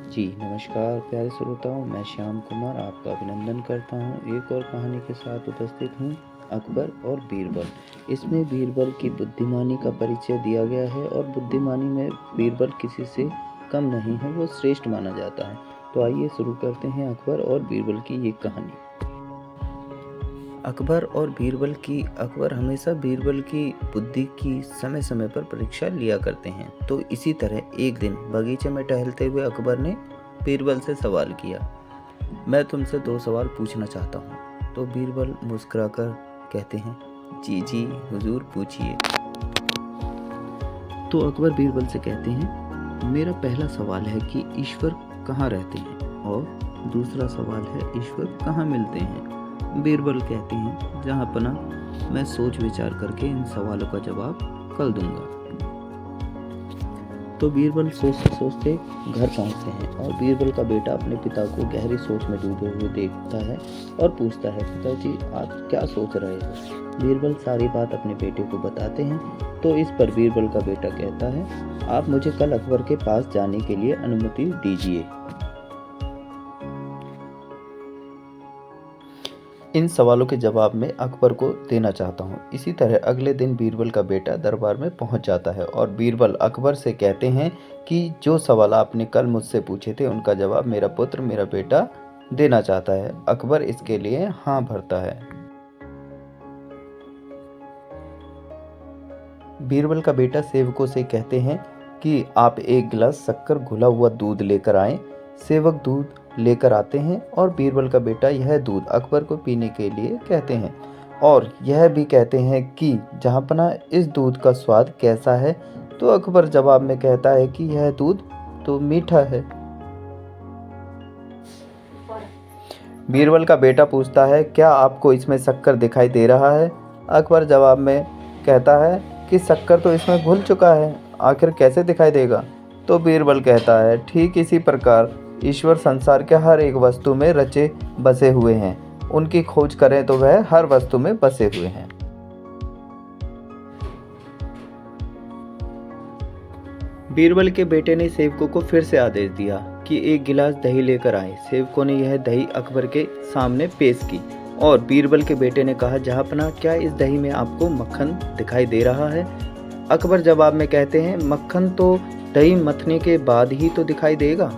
जी नमस्कार प्यारे श्रोताओं, मैं श्याम कुमार आपका अभिनंदन करता हूँ। एक और कहानी के साथ उपस्थित हूँ, अकबर और बीरबल। इसमें बीरबल की बुद्धिमानी का परिचय दिया गया है और बुद्धिमानी में बीरबल किसी से कम नहीं है, वो श्रेष्ठ माना जाता है। तो आइए शुरू करते हैं अकबर और बीरबल की ये कहानी। अकबर हमेशा बीरबल की बुद्धि की समय समय पर परीक्षा लिया करते हैं। तो इसी तरह एक दिन बगीचे में टहलते हुए अकबर ने बीरबल से सवाल किया, मैं तुमसे 2 सवाल पूछना चाहता हूँ। तो बीरबल मुस्कुराकर कहते हैं, जी जी हुजूर पूछिए। तो अकबर बीरबल से कहते हैं, मेरा पहला सवाल है कि ईश्वर कहाँ रहते हैं, और दूसरा सवाल है ईश्वर कहाँ मिलते हैं। बीरबल कहते हैं, जहाँ पना मैं सोच विचार करके इन सवालों का जवाब कल दूंगा। तो बीरबल सोचते सोचते घर पहुंचते हैं और बीरबल का बेटा अपने पिता को गहरी सोच में डूबे हुए देखता है और पूछता है, पिताजी आप क्या सोच रहे हो। बीरबल सारी बात अपने बेटे को बताते हैं। तो इस पर बीरबल का बेटा कहता है, आप मुझे कल अकबर के पास जाने के लिए अनुमति दीजिए। इन सवालों के जवाब मैं अकबर को देना चाहता हूँ। इसी तरह अगले दिन बीरबल का बेटा दरबार में पहुँच जाता है और बीरबल अकबर से कहते हैं कि जो सवाल आपने कल मुझसे पूछे थे उनका जवाब मेरा पुत्र, मेरा बेटा देना चाहता है। अकबर इसके लिए हाँ भरता है। बीरबल का बेटा सेवकों से कहते हैं कि आप 1 गिलास शक्कर घुला हुआ दूध लेकर आएं। सेवक दूध लेकर आते हैं और बीरबल का बेटा यह दूध अकबर को पीने के लिए कहते हैं और यह भी कहते हैं कि जहाँपना इस दूध का स्वाद कैसा है। तो अकबर जवाब में कहता है कि यह दूध तो मीठा है। बीरबल का बेटा पूछता है, क्या आपको इसमें शक्कर दिखाई दे रहा है। अकबर जवाब में कहता है कि शक्कर तो इसमें घुल चुका है, आखिर कैसे दिखाई देगा। तो बीरबल कहता है, ठीक इसी प्रकार ईश्वर संसार के हर एक वस्तु में रचे बसे हुए हैं, उनकी खोज करें तो वह हर वस्तु में बसे हुए हैं। बीरबल के बेटे ने सेवकों को फिर से आदेश दिया कि 1 गिलास दही लेकर आए। सेवकों ने यह दही अकबर के सामने पेश की और बीरबल के बेटे ने कहा, जहाँपना क्या इस दही में आपको मक्खन दिखाई दे रहा है। अकबर जवाब में कहते हैं, मक्खन तो दही मथने के बाद ही तो दिखाई देगा।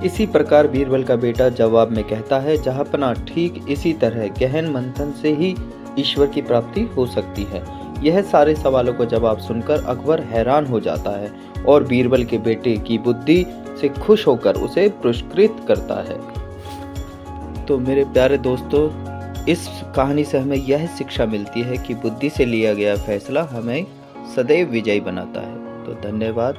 इसी प्रकार बीरबल का बेटा जवाब में कहता है, जहाँपना ठीक इसी तरह गहन मंथन से ही ईश्वर की प्राप्ति हो सकती है। यह सारे सवालों का जवाब सुनकर अकबर हैरान हो जाता है और बीरबल के बेटे की बुद्धि से खुश होकर उसे पुरस्कृत करता है। तो मेरे प्यारे दोस्तों, इस कहानी से हमें यह शिक्षा मिलती है कि बुद्धि से लिया गया फैसला हमें सदैव विजयी बनाता है। तो धन्यवाद।